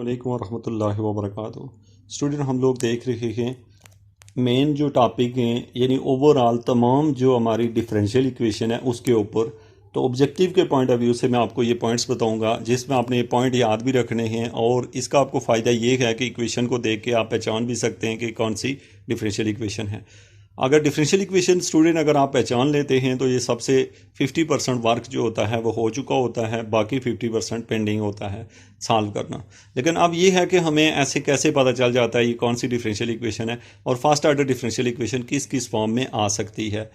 अस्सलामुअलैकुम वरहमतुल्लाहि वबरकातुहू। स्टूडेंट, हम लोग देख रहे हैं मेन जो टॉपिक हैं यानी ओवरऑल तमाम जो हमारी डिफरेंशियल इक्वेशन है उसके ऊपर। तो ऑब्जेक्टिव के पॉइंट ऑफ व्यू से मैं आपको ये पॉइंट्स बताऊंगा जिसमें आपने ये पॉइंट याद भी रखने हैं, और इसका आपको फ़ायदा ये है कि इक्वेशन को देख के आप पहचान भी सकते हैं कि कौन सी डिफरेंशियल इक्वेशन है। अगर डिफरेंशियल इक्वेशन स्टूडेंट अगर आप पहचान लेते हैं तो ये सबसे 50% वर्क जो होता है वो हो चुका होता है, बाकी 50% पेंडिंग होता है सॉल्व करना। लेकिन अब ये है कि हमें ऐसे कैसे पता चल जाता है ये कौन सी डिफरेंशियल इक्वेशन है और फर्स्ट ऑर्डर डिफरेंशियल इक्वेशन किस किस फॉर्म में आ सकती है।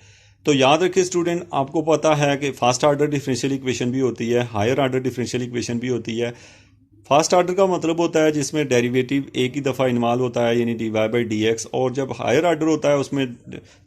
तो याद रखिए स्टूडेंट, आपको पता है कि फर्स्ट ऑर्डर डिफरेंशियल इक्वेशन भी होती है, हायर ऑर्डर डिफरेंशियल इक्वेशन भी होती है। फर्स्ट ऑर्डर का मतलब होता है जिसमें डेरिवेटिव एक ही दफ़ा इन्वॉल्व होता है यानी dy/dx, और जब हायर ऑर्डर होता है उसमें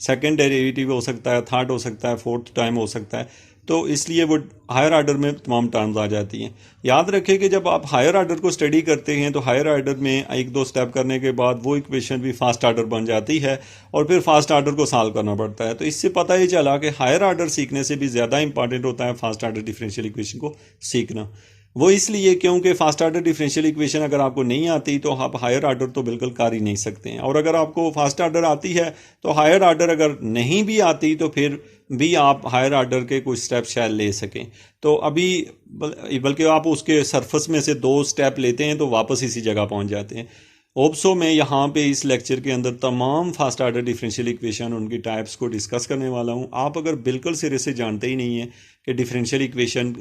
सेकंड डेरिवेटिव हो सकता है, थर्ड हो सकता है, फोर्थ टाइम हो सकता है। तो इसलिए वो हायर ऑर्डर में तमाम टर्म्स आ जाती हैं। याद रखें कि जब आप हायर ऑर्डर को स्टडी करते हैं तो हायर ऑर्डर में एक दो स्टेप करने के बाद वो इक्वेशन भी फास्ट ऑर्डर बन जाती है और फिर फास्ट ऑर्डर को सॉल्व करना पड़ता है। तो इससे पता ही चला कि हायर ऑर्डर सीखने से भी ज़्यादा इंपॉर्टेंट होता है फास्ट ऑर्डर डिफरेंशियल इक्वेशन को सीखना। वो इसलिए क्योंकि फास्ट ऑर्डर डिफरेंशियल इक्वेशन अगर आपको नहीं आती तो आप हायर ऑर्डर तो बिल्कुल कर ही नहीं सकते हैं, और अगर आपको फास्ट ऑर्डर आती है तो हायर ऑर्डर अगर नहीं भी आती तो फिर भी आप हायर ऑर्डर के कुछ स्टेप शायद ले सकें। तो अभी बल्कि आप उसके सरफेस में से 2 स्टेप लेते हैं तो वापस इसी जगह पहुंच जाते हैं। ओप्सो में यहाँ पे इस लेक्चर के अंदर तमाम फास्ट ऑर्डर डिफरेंशियल इक्वेशन उनकी टाइप्स को डिस्कस करने वाला हूँ। आप अगर बिल्कुल सिरे से जानते ही नहीं है कि डिफरेंशियल इक्वेशन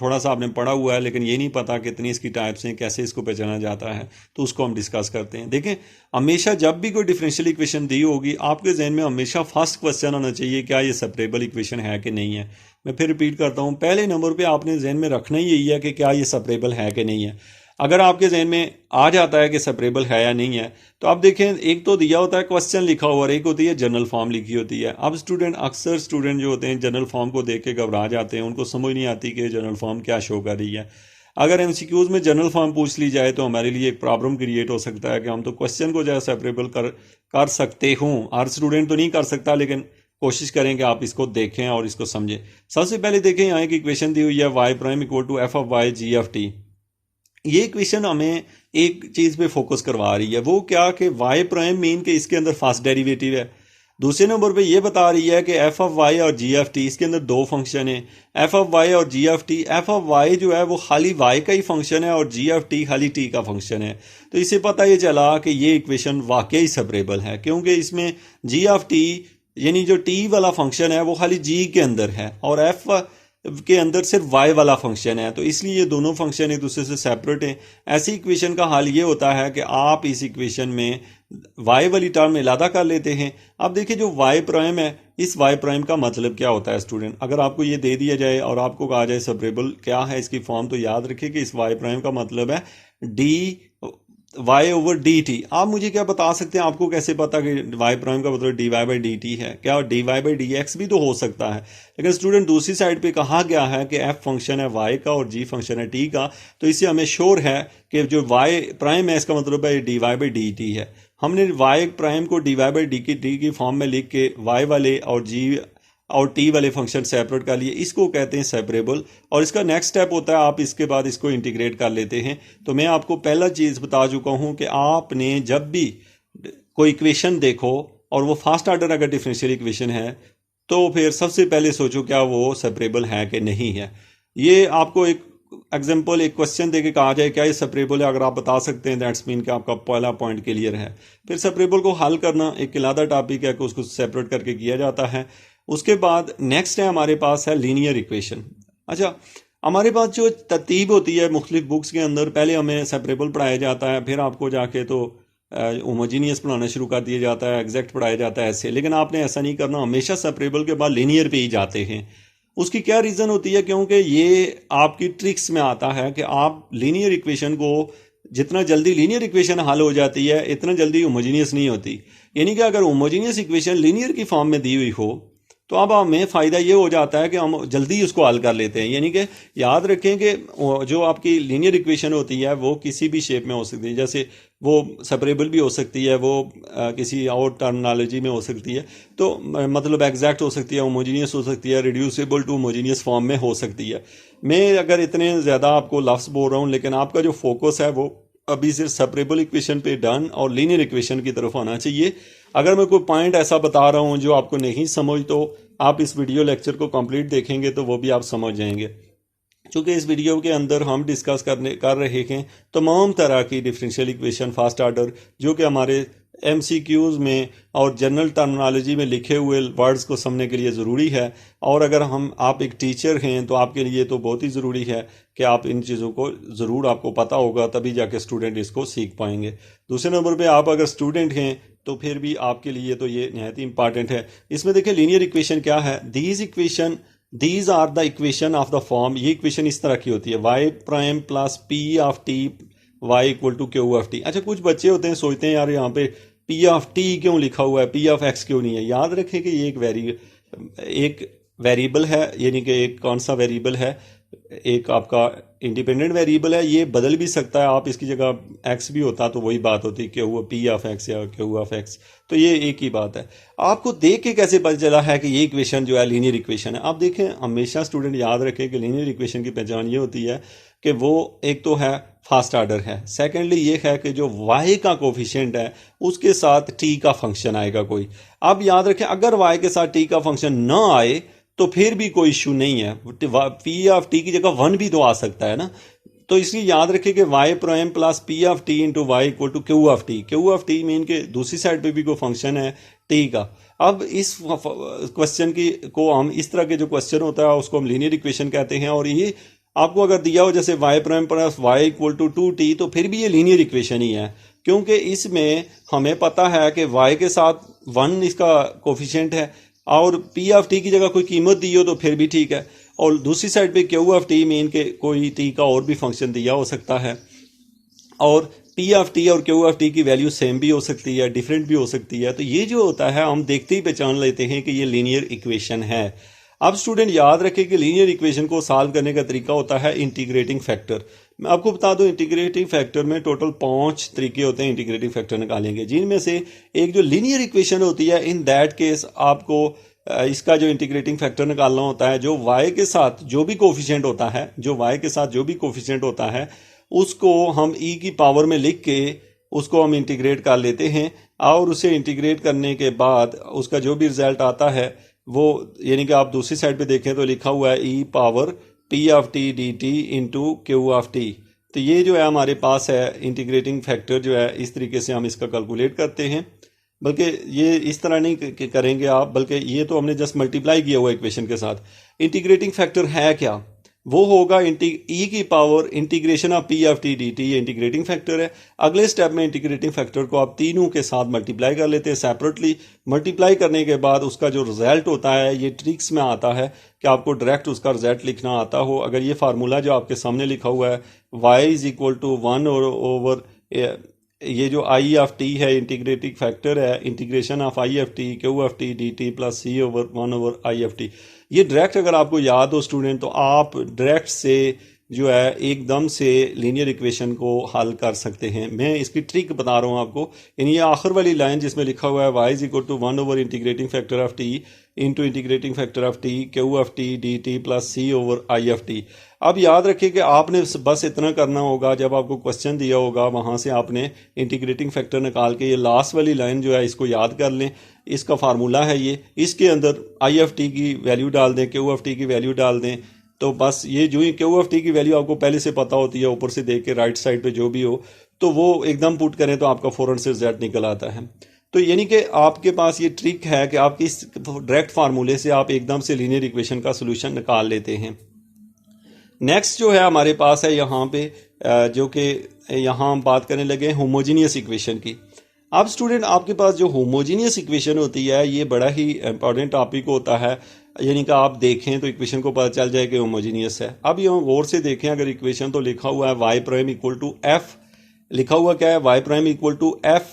थोड़ा सा आपने पढ़ा हुआ है लेकिन ये नहीं पता कितनी इसकी टाइप्स हैं, कैसे इसको पहचाना जाता है, तो उसको हम डिस्कस करते हैं। देखें, हमेशा जब भी कोई डिफरेंशियल इक्वेशन दी होगी आपके जहन में हमेशा फर्स्ट क्वेश्चन आना चाहिए क्या ये सेपरेबल इक्वेशन है कि नहीं है। मैं फिर रिपीट करता हूँ, पहले नंबर पर आपने जहन में रखना ही यही है कि क्या ये सेपरेबल है कि नहीं है। अगर आपके जहन में आ जाता है कि सेपरेबल है या नहीं है तो आप देखें, एक तो दिया होता है क्वेश्चन लिखा हुआ और एक होती है जनरल फॉर्म लिखी होती है। अब अक्सर स्टूडेंट जो होते हैं जनरल फॉर्म को देख के घबरा जाते हैं, उनको समझ नहीं आती कि जनरल फॉर्म क्या शो कर रही है। अगर एमसीक्यूज में जनरल फॉर्म पूछ ली जाए तो हमारे लिए एक प्रॉब्लम क्रिएट हो सकता है कि हम तो क्वेश्चन को जो है सेपरेबल कर सकते हूँ। हर स्टूडेंट तो नहीं कर सकता, लेकिन कोशिश करें कि आप इसको देखें और इसको समझें। सबसे पहले देखें, यहाँ की इक्वेशन दी हुई है y prime equal to f of y g of t। ये इक्वेशन हमें एक चीज़ पे फोकस करवा रही है, वो क्या कि y प्राइम मीन के इसके अंदर फास्ट डेरिवेटिव है। दूसरे नंबर पे ये बता रही है कि f ऑफ y और g ऑफ t इसके अंदर 2 फंक्शन है, f ऑफ y और g of t। f of y जो है वो खाली y का ही फंक्शन है और g ऑफ t खाली t का फंक्शन है। तो इससे पता ये चला कि ये इक्वेशन वाकई सेपरेबल है, क्योंकि इसमें g ऑफ t यानी जो t वाला फंक्शन है वो खाली g के अंदर है और f के अंदर सिर्फ y वाला फंक्शन है, तो इसलिए ये दोनों फंक्शन एक दूसरे से सेपरेट हैं। ऐसी इक्वेशन का हाल ये होता है कि आप इस इक्वेशन में y वाली टर्म इलादा कर लेते हैं। अब देखिए, जो y प्राइम है, इस y प्राइम का मतलब क्या होता है स्टूडेंट। अगर आपको ये दे दिया जाए और आपको कहा जाए सेपरेबल क्या है इसकी फॉर्म, तो याद रखिए कि इस y प्राइम का मतलब है dy/dt। आप मुझे क्या बता सकते हैं, आपको कैसे पता कि y प्राइम का मतलब dy/dt है? क्या dy/dx भी तो हो सकता है, लेकिन स्टूडेंट दूसरी साइड पे कहा गया है कि f फंक्शन है y का और g फंक्शन है t का, तो इससे हमें श्योर है कि जो y प्राइम है इसका मतलब है dy/dt है। हमने y प्राइम को dy/dt की फॉर्म में लिख के y वाले और g और t वाले फंक्शन सेपरेट कर लिए, इसको कहते हैं सेपरेबल। और इसका नेक्स्ट स्टेप होता है आप इसके बाद इसको इंटीग्रेट कर लेते हैं। तो मैं आपको पहला चीज़ बता चुका हूं कि आपने जब भी कोई इक्वेशन देखो और वो फास्ट ऑर्डर अगर डिफरेंशियल इक्वेशन है तो फिर सबसे पहले सोचो क्या वो सेपरेबल है कि नहीं है। ये आपको एक एग्जाम्पल, एक क्वेश्चन देके कहा जाए क्या ये सेपरेबल है, अगर आप बता सकते हैं दैट्स मीन कि आपका पहला पॉइंट क्लियर है। फिर सेपरेबल को हल करना एक अलग टॉपिक है कि उसको सेपरेट करके किया जाता है। उसके बाद नेक्स्ट है हमारे पास है लीनियर इक्वेशन। अच्छा, हमारे पास जो तरतीब होती है मुख्तलिफ बुक्स के अंदर, पहले हमें सेपरेबल पढ़ाया जाता है, फिर आपको जाके तो होमोजीनियस पढ़ाना शुरू कर दिया जाता है, एग्जैक्ट पढ़ाया जाता है ऐसे। लेकिन आपने ऐसा नहीं करना, हमेशा सेपरेबल के बाद लीनियर पे ही जाते हैं। उसकी क्या रीज़न होती है, क्योंकि ये आपकी ट्रिक्स में आता है कि आप लीनियर इक्वेशन को जितना जल्दी लीनियर इक्वेशन हल हो जाती है इतना जल्दी होमोजीनियस नहीं होती। यानी कि अगर होमोजीनियस इक्वेशन लीनियर की फॉर्म में दी हुई हो तो अब हमें फ़ायदा ये हो जाता है कि हम जल्दी उसको हल कर लेते हैं। यानी कि याद रखें कि जो आपकी लीनियर इक्वेशन होती है वो किसी भी शेप में हो सकती है, जैसे वो सेपरेबल भी हो सकती है, वो किसी और टर्मिनोलॉजी में हो सकती है, तो मतलब एग्जैक्ट हो सकती है, होमोजीनियस हो सकती है, रिड्यूसिबल टू होमोजीनियस फॉर्म में हो सकती है। मैं अगर इतने ज़्यादा आपको लफ्ज़ बोल रहा हूँ, लेकिन आपका जो फोकस है वो अभी सिर्फ सेपरेबल इक्वेशन पे डन और लीनियर इक्वेशन की तरफ आना चाहिए। अगर मैं कोई पॉइंट ऐसा बता रहा हूँ जो आपको नहीं समझ, तो आप इस वीडियो लेक्चर को कंप्लीट देखेंगे तो वो भी आप समझ जाएंगे। चूँकि इस वीडियो के अंदर हम डिस्कस कर रहे हैं तमाम तरह की डिफरेंशियल इक्वेशन फर्स्ट आर्डर, जो कि हमारे MCQs में और जनरल टर्मिनोलॉजी में लिखे हुए वर्ड्स को समझने के लिए ज़रूरी है। और अगर आप एक टीचर हैं तो आपके लिए तो बहुत ही ज़रूरी है कि आप इन चीज़ों को ज़रूर आपको पता होगा, तभी जाके स्टूडेंट इसको सीख पाएंगे। दूसरे नंबर पे आप अगर स्टूडेंट हैं तो फिर भी आपके लिए तो ये नहायत ही इंपॉर्टेंट है। इसमें देखिए लीनियर इक्वेशन क्या है। These are the equation of the form. ये इक्वेशन इस तरह की होती है y prime plus p of t y equal to q of t। अच्छा, कुछ बच्चे होते हैं सोचते हैं यार यहाँ पे p ऑफ t क्यों लिखा हुआ है, p ऑफ x क्यों नहीं है। याद रखें कि ये एक वेरिएबल है, यानी कि एक कौन सा वेरिएबल है, एक आपका इंडिपेंडेंट वेरिएबल है। ये बदल भी सकता है, आप इसकी जगह x भी होता तो वही बात होती कि हुआ p ऑफ x या q ऑफ x। तो ये एक ही बात है। आपको देख के कैसे पता चला है कि ये इक्वेशन जो है लीनियर इक्वेशन है। आप देखें, हमेशा स्टूडेंट याद रखें कि लीनियर इक्वेशन की पहचान ये होती है कि वो एक तो है फर्स्ट आर्डर है, सेकेंडली ये है कि जो y का कोफिशिएंट है उसके साथ t का फंक्शन आएगा कोई। अब याद रखें, अगर y के साथ t का फंक्शन ना आए तो फिर भी कोई इशू नहीं है, p ऑफ t की जगह 1 भी तो आ सकता है ना। तो इसलिए याद रखें कि y prime plus p of t into y equal to q of t। q of t mean के दूसरी साइड पे भी कोई फंक्शन है t का। अब इस क्वेश्चन को हम इस तरह के जो क्वेश्चन होता है उसको हम लीनियर इक्वेशन कहते हैं। और ये आपको अगर दिया हो जैसे y prime plus y equal to 2t, तो फिर भी ये लीनियर इक्वेशन ही है, क्योंकि इसमें हमें पता है कि y के साथ 1 इसका कोफिशिएंट है और p ऑफ t की जगह कोई कीमत दी हो तो फिर भी ठीक है। और दूसरी साइड पे q ऑफ t मीन के कोई t का और भी फंक्शन दिया हो सकता है, और p ऑफ t और q ऑफ t की वैल्यू सेम भी हो सकती है, डिफरेंट भी हो सकती है। तो ये जो होता है हम देखते ही पहचान लेते हैं कि ये लीनियर इक्वेशन है। अब स्टूडेंट याद रखें कि लीनियर इक्वेशन को सॉल्व करने का तरीका होता है इंटीग्रेटिंग फैक्टर। मैं आपको बता दूं, इंटीग्रेटिंग फैक्टर में टोटल 5 तरीके होते हैं इंटीग्रेटिंग फैक्टर निकालेंगे, जिनमें से एक जो लीनियर इक्वेशन होती है, इन दैट केस आपको इसका जो इंटीग्रेटिंग फैक्टर निकालना होता है, जो y के साथ जो भी कोफिशिएंट होता है उसको हम e की पावर में लिख के उसको हम इंटीग्रेट कर लेते हैं। और उसे इंटीग्रेट करने के बाद उसका जो भी रिजल्ट आता है वो, यानी कि आप दूसरी साइड पे देखें तो लिखा हुआ है e power p of t dt into q of t। तो ये जो है हमारे पास है इंटीग्रेटिंग फैक्टर जो है, इस तरीके से हम इसका कैलकुलेट करते हैं। बल्कि ये इस तरह नहीं करेंगे आप, बल्कि ये तो हमने जस्ट मल्टीप्लाई किया हुआ इक्वेशन के साथ। इंटीग्रेटिंग फैक्टर है क्या, वो होगा e की power integration of p of t dt, ये इंटीग्रेटिंग फैक्टर है। अगले स्टेप में इंटीग्रेटिंग फैक्टर को आप तीनों के साथ मल्टीप्लाई कर लेते हैं सेपरेटली। मल्टीप्लाई करने के बाद उसका जो रिजल्ट होता है, ये ट्रिक्स में आता है कि आपको डायरेक्ट उसका रिजल्ट लिखना आता हो। अगर ये फार्मूला जो आपके सामने लिखा हुआ है y is equal to 1 over ये जो i ऑफ t है इंटीग्रेटिंग फैक्टर है, integration of i of t q of t dt plus c over 1 over i of t। ये डायरेक्ट अगर आपको याद हो स्टूडेंट, तो आप डायरेक्ट से जो है एकदम से लीनियर इक्वेशन को हल कर सकते हैं। मैं इसकी ट्रिक बता रहा हूँ आपको। यानी ये आखिर वाली लाइन जिसमें लिखा हुआ है y is equal to 1 over integrating factor of t into integrating factor of t q of t dt plus c over i of t। अब याद रखिए कि आपने बस इतना करना होगा, जब आपको क्वेश्चन दिया होगा वहाँ से आपने इंटीग्रेटिंग फैक्टर निकाल के ये लास्ट वाली लाइन जो है इसको याद कर लें। इसका फार्मूला है ये, इसके अंदर i ऑफ t की वैल्यू डाल दें, q ऑफ t की वैल्यू डाल दें। तो बस ये जो ही q ऑफ t की वैल्यू आपको पहले से पता होती है, ऊपर से देख के राइट साइड पे जो भी हो, तो वो एकदम पुट करें तो आपका फौरन से रिजल्ट निकल आता है। तो यानी कि आपके पास ये ट्रिक है कि आपकी इस डायरेक्ट फार्मूले से आप एकदम से लीनियर इक्वेशन का सोल्यूशन निकाल लेते हैं। नेक्स्ट जो है हमारे पास है यहाँ पे जो कि यहाँ हम बात करने लगे हैं होमोजीनियस इक्वेशन की। अब स्टूडेंट आपके पास जो होमोजीनियस इक्वेशन होती है ये बड़ा ही इंपॉर्टेंट टॉपिक होता है। यानी कि आप देखें तो इक्वेशन को पता चल जाए कि होमोजीनियस है। अब यहाँ गौर से देखें, अगर इक्वेशन तो लिखा हुआ है y prime equal to f, लिखा हुआ क्या है y prime equal to f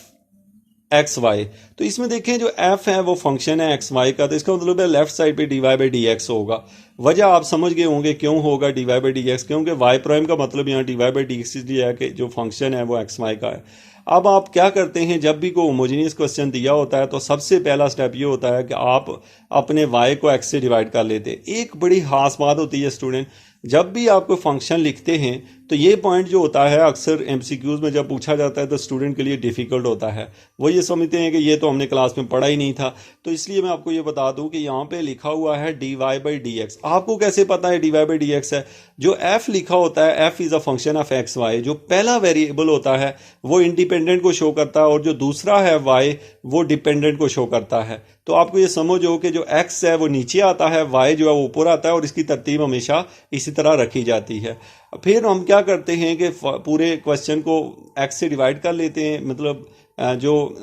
x y. तो इसमें देखें जो f है वो फंक्शन है एक्स वाई का, तो इसका मतलब है लेफ्ट साइड पे dy बाई डी एक्स होगा। वजह आप समझ गए होंगे क्यों होगा dy बाई डी एक्स, क्योंकि y प्राइम का मतलब यहाँ dy बाई डी एक्स इसलिए है कि जो फंक्शन है वो एक्स वाई का है। अब आप क्या करते हैं, जब भी कोई होमोजेनियस क्वेश्चन दिया होता है तो सबसे पहला स्टेप ये होता है कि आप अपने y को x से डिवाइड कर लेते हैं। एक बड़ी खास बात होती है स्टूडेंट, जब भी आप कोई फंक्शन लिखते हैं तो ये पॉइंट जो होता है अक्सर एमसीक्यूज में जब पूछा जाता है तो स्टूडेंट के लिए डिफ़िकल्ट होता है। वो ये समझते हैं कि ये तो हमने क्लास में पढ़ा ही नहीं था। तो इसलिए मैं आपको ये बता दूं कि यहाँ पे लिखा हुआ है dy/dx। आपको कैसे पता है dy/dx है? जो f लिखा होता है, f is a function of x y, जो पहला वेरिएबल होता है वो इंडिपेंडेंट को शो करता है और जो दूसरा है y वो डिपेंडेंट को शो करता है। तो आपको ये समझो कि जो x है वो नीचे आता है, y जो है वो ऊपर आता है और इसकी तरतीब हमेशा इसी तरह रखी जाती है। फिर हम क्या करते हैं कि पूरे क्वेश्चन को x से डिवाइड कर लेते हैं, मतलब जो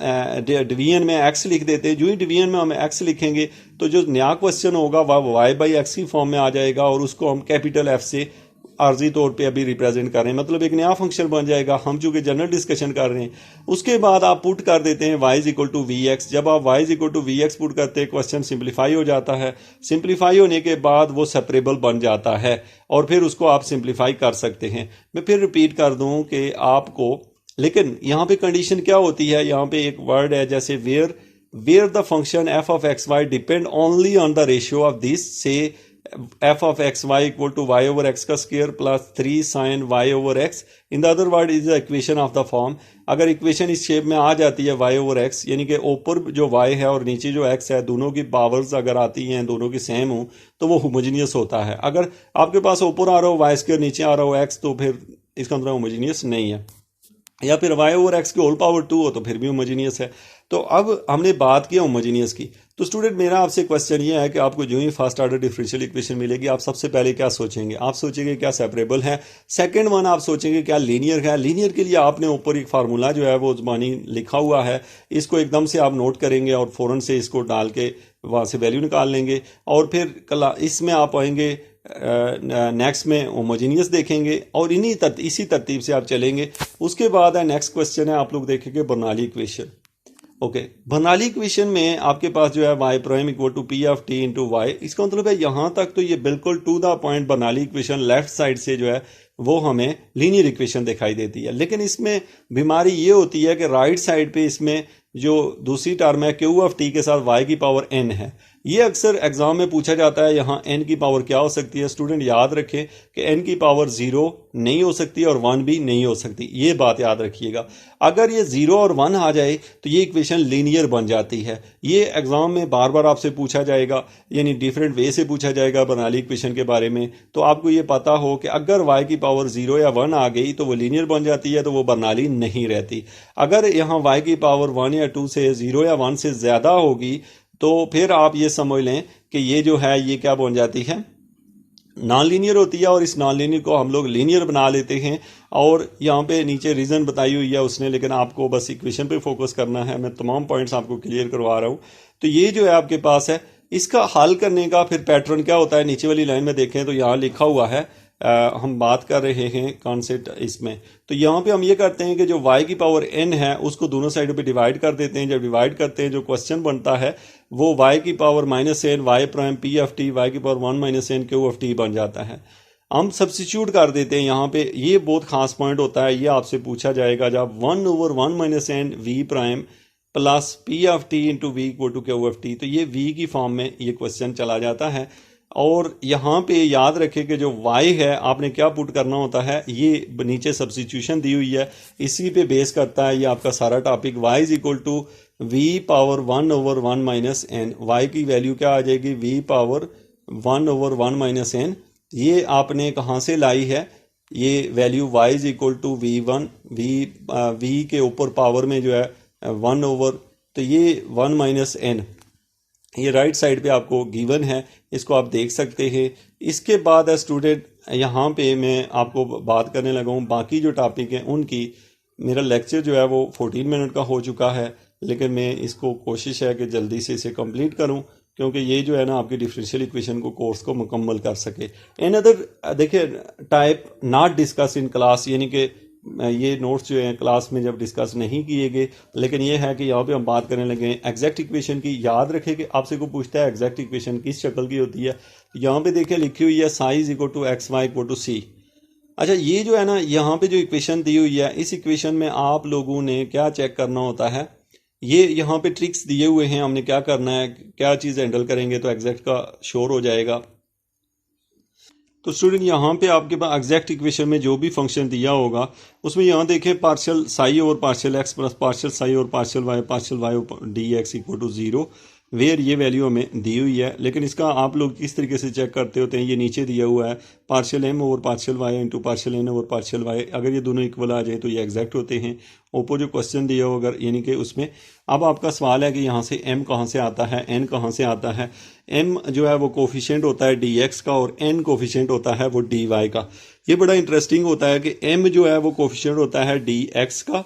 डिवीजन में x लिख देते हैं। जो ही डिवीजन में हम x लिखेंगे तो जो नया क्वेश्चन होगा वह y/x की फॉर्म में आ जाएगा और उसको हम कैपिटल F से आर्जी तौर पे अभी रिप्रेजेंट कर रहे हैं, मतलब एक नया फंक्शन बन जाएगा। हम चूंकि जनरल डिस्कशन कर रहे हैं। उसके बाद आप पुट कर देते हैं y=vx। जब आप y=vx पुट करते हैं क्वेश्चन सिंप्लीफाई हो जाता है। सिंप्लीफाई होने के बाद वो सेपरेबल बन जाता है और फिर उसको आप सिंप्लीफाई कर सकते हैं। मैं फिर रिपीट कर दूं कि आपको, लेकिन यहाँ पे कंडीशन क्या होती है, यहाँ पे एक वर्ड है जैसे where the function f of xy depend only on the ratio of this, से f of xy equal to y/x का square plus 3 sin y/x। In the other word is the equation of the form. अगर इक्वेशन इस shape में आ जाती है y/x, यानी कि ऊपर जो y है और नीचे जो x है, दोनों की पावर्स अगर आती हैं, दोनों की सेम हो, तो वो होमोजीनियस होता है। अगर आपके पास ऊपर आ रहा हो y², नीचे आ रहा हो x, तो फिर इसका मतलब होमोजीनियस नहीं है। या फिर y/x की होल पावर 2 हो तो फिर भी होमोजीनियस है। तो अब हमने बात की होमोजीनियस की। तो स्टूडेंट मेरा आपसे क्वेश्चन ये है कि आपको जो ही फर्स्ट ऑर्डर डिफरेंशियल इक्वेशन मिलेगी, आप सबसे पहले क्या सोचेंगे? आप सोचेंगे क्या सेपरेबल है। सेकंड वन आप सोचेंगे क्या लीनियर है। लीनियर के लिए आपने ऊपर एक फार्मूला जो है वो ज़बानी लिखा हुआ है, इसको एकदम से आप नोट करेंगे और फ़ौरन से इसको डाल के वहाँ से वैल्यू निकाल लेंगे और फिर इसमें आप आएंगे नेक्स्ट में होमोजीनियस देखेंगे और इसी तरतीब से आप चलेंगे। उसके बाद है नेक्स्ट क्वेश्चन है, आप लोग देखेंगे Bernoulli equation. Okay, Bernoulli equation में आपके पास जो है y' = p(t) × y। इसका मतलब है यहाँ तक तो ये बिल्कुल to the point Bernoulli equation left side से जो है वो हमें लीनियर इक्वेशन दिखाई देती है। लेकिन इसमें बीमारी ये होती है कि राइट साइड पे इसमें जो दूसरी टर्म है Q(t) के साथ y की पावर n है। ये अक्सर एग्जाम में पूछा जाता है, यहाँ n की पावर क्या हो सकती है। स्टूडेंट याद रखें कि n की पावर 0 नहीं हो सकती और 1 भी नहीं हो सकती, ये बात याद रखिएगा। अगर ये 0 और 1 आ जाए तो ये इक्वेशन लीनियर बन जाती है। ये एग्जाम में बार बार आपसे पूछा जाएगा, यानी डिफरेंट वे से पूछा जाएगा बर्नौली इक्वेशन के बारे में। तो आपको ये पता हो कि अगर y की पावर 0 या 1 आ गई तो वो लीनियर बन जाती है, तो वो बर्नौली नहीं रहती। अगर यहाँ y की पावर 1 या 2 से 0 या 1 से ज़्यादा होगी तो फिर आप ये समझ लें कि ये जो है ये क्या बन जाती है, नॉन लीनियर होती है। और इस नॉन लीनियर को हम लोग लीनियर बना लेते हैं। और यहाँ पे नीचे रीज़न बताई हुई है उसने, लेकिन आपको बस इक्वेशन पे फोकस करना है। मैं तमाम पॉइंट्स आपको क्लियर करवा रहा हूँ। तो ये जो है आपके पास है, इसका हल करने का फिर पैटर्न क्या होता है, नीचे वाली लाइन में देखें तो यहाँ लिखा हुआ है। हम बात कर रहे हैं कॉन्सेप्ट इसमें। तो यहाँ पे हम ये करते हैं कि जो y की पावर n है उसको दोनों साइडों पे डिवाइड कर देते हैं। जब डिवाइड करते हैं जो क्वेश्चन बनता है वो y की power -n y' p(t) y की पावर 1 - n q(t) बन जाता है। हम सब्स्टिट्यूट कर देते हैं यहाँ पे। ये बहुत खास पॉइंट होता है, ये आपसे पूछा जाएगा जब 1/1 - n v' plus p(t) × v = q(t), तो ये v की फॉर्म में ये क्वेश्चन चला जाता है। और यहाँ पे याद रखें कि जो y है आपने क्या पुट करना होता है, ये नीचे सब्स्टिट्यूशन दी हुई है, इसी पे बेस करता है ये आपका सारा topic. y = v⁻1/1 - n। y की वैल्यू क्या आ जाएगी, v⁻1/1 - n। ये आपने कहाँ से लाई है, ये वैल्यू y = v1, v के ऊपर पावर में जो है 1/, तो ये 1 - n ये राइट साइड पे आपको गिवन है, इसको आप देख सकते हैं। इसके बाद है स्टूडेंट, यहाँ पे मैं आपको बात करने लगा हूँ बाकी जो टॉपिक हैं उनकी। मेरा लेक्चर जो है वो 14 मिनट का हो चुका है, लेकिन मैं इसको कोशिश है कि जल्दी से इसे कंप्लीट करूँ, क्योंकि ये जो है ना आपकी डिफरेंशियल इक्वेशन को कोर्स को मुकम्मल कर सके। इन अदर देखिए type not discuss in class, यानी कि ये नोट्स जो हैं क्लास में जब डिस्कस नहीं किए गए, लेकिन ये है कि यहाँ पे हम बात करने लगे हैं एग्जैक्ट इक्वेशन की। याद रखें कि आपसे को पूछता है एग्जैक्ट इक्वेशन किस शक्ल की होती है। यहाँ पे देखिए लिखी हुई है साइज = x y = c। अच्छा, ये जो है ना यहाँ पे जो इक्वेशन दी हुई है, इस इक्वेशन में आप लोगों ने क्या चेक करना होता है, ये यहाँ पे ट्रिक्स दिए हुए हैं, हमने क्या करना है, क्या चीज़ हैंडल करेंगे तो एग्जैक्ट का श्योर हो जाएगा। तो स्टूडेंट यहाँ पे आपके पास एग्जैक्ट इक्वेशन में जो भी फंक्शन दिया होगा उसमें यहाँ देखें पार्शियल साई और partial X plus partial psi और partial Y D X equal to 0 where ये वैल्यू हमें दी हुई है। लेकिन इसका आप लोग किस तरीके से चेक करते होते हैं, ये नीचे दिया हुआ है partial m over partial y into partial n over partial y, अगर ये दोनों इक्वल आ जाए तो ये एग्जैक्ट होते हैं। ऊपर जो क्वेश्चन दिया हो अगर यानी कि उसमें अब आपका सवाल है कि यहाँ से एम कहाँ से आता है, एन कहाँ से आता है। एम जो है वो कोफिशिएंट होता है डी एक्स का और एन कोफिशिएंट होता है वो डी वाई का। ये बड़ा इंटरेस्टिंग होता है कि एम जो है वो कोफिशिएंट होता है डी एक्स का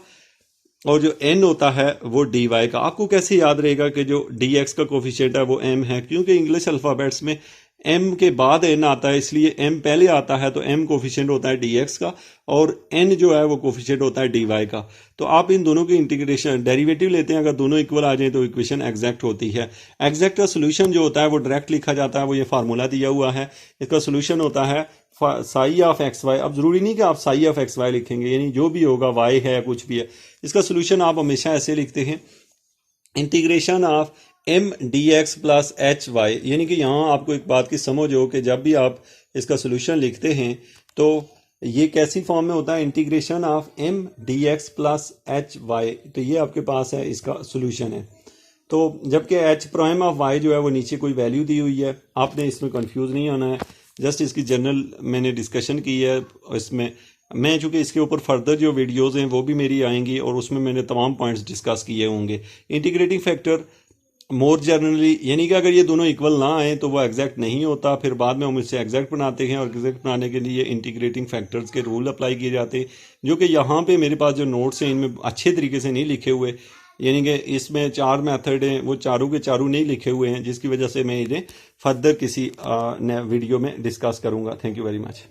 और जो n होता है वो डी वाई का। आपको कैसे याद रहेगा कि जो डी एक्स का कोफिशिएंट है वो m है, क्योंकि इंग्लिश अल्फ़ाबेट्स में m के बाद n आता है, इसलिए m पहले आता है तो m कोफिशिएंट होता है डी एक्स का और n जो है वो कोफिशिएंट होता है डी वाई का। तो आप इन दोनों की इंटीग्रेशन डेरिवेटिव लेते हैं, अगर दोनों इक्वल आ जाए तो इक्वेशन एग्जैक्ट होती है। एग्जैक्ट का सोल्यूशन जो होता है वो डायरेक्ट लिखा जाता है, वो ये फार्मूला दिया हुआ है। इसका सोल्यूशन होता है साई ऑफ एक्स वाई। अब जरूरी नहीं कि आप साई ऑफ एक्स वाई लिखेंगे, यानी जो भी होगा वाई है कुछ भी है, इसका सोल्यूशन आप हमेशा ऐसे लिखते हैं integration of m d x plus h y. यानी कि यहाँ आपको एक बात की समझ हो कि जब भी आप इसका सोल्यूशन लिखते हैं तो ये कैसी फॉर्म में होता है, integration of m d x plus h y. तो ये आपके पास है, इसका सोल्यूशन है। तो जबकि एच प्राइम ऑफ वाई जो है वो नीचे कोई वैल्यू दी हुई है, आपने इसमें कंफ्यूज नहीं होना है। जस्ट इसकी जनरल मैंने डिस्कशन की है, इसमें मैं चूंकि इसके ऊपर फर्दर जो वीडियोस हैं वो भी मेरी आएंगी और उसमें मैंने तमाम पॉइंट्स डिस्कस किए होंगे। इंटीग्रेटिंग फैक्टर मोर जनरली यानी कि अगर ये दोनों इक्वल ना आए तो वो एग्जैक्ट नहीं होता, फिर बाद में हम इसे एग्जैक्ट बनाते हैं और एग्जैक्ट बनाने के लिए इंटीग्रेटिंग फैक्टर्स के रूल अप्लाई किए जाते हैं, जो कि यहाँ पे मेरे पास जो नोट्स हैं इनमें अच्छे तरीके से नहीं लिखे हुए। यानी कि इसमें 4 मेथड हैं, वो चारों के चारों नहीं लिखे हुए हैं, जिसकी वजह से मैं इन्हें फर्दर किसी वीडियो में डिस्कस करूँगा। Thank you very much.